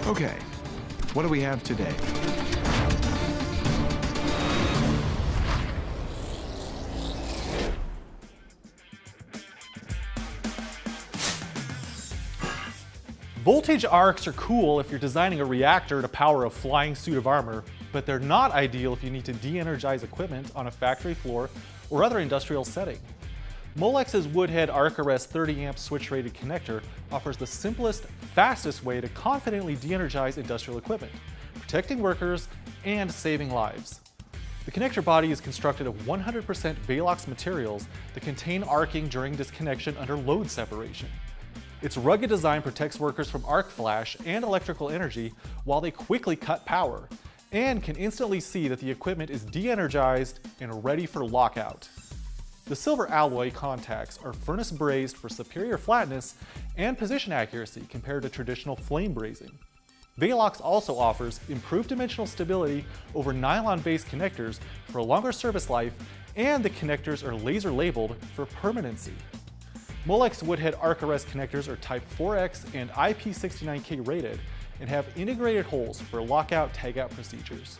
Okay, what do we have today? Voltage arcs are cool if you're designing a reactor to power a flying suit of armor, but they're not ideal if you need to de-energize equipment on a factory floor or other industrial setting. Molex's Woodhead ArcArrest 30 amp switch-rated connector offers the simplest, fastest way to confidently de-energize industrial equipment, protecting workers and saving lives. The connector body is constructed of 100% Velox materials that contain arcing during disconnection under load separation. Its rugged design protects workers from arc flash and electrical energy while they quickly cut power, and can instantly see that the equipment is de-energized and ready for lockout. The silver alloy contacts are furnace brazed for superior flatness and position accuracy compared to traditional flame brazing. Velox also offers improved dimensional stability over nylon-based connectors for a longer service life, and the connectors are laser labeled for permanency. Molex Woodhead ArcArrest connectors are Type 4X and IP69K rated and have integrated holes for lockout-tagout procedures.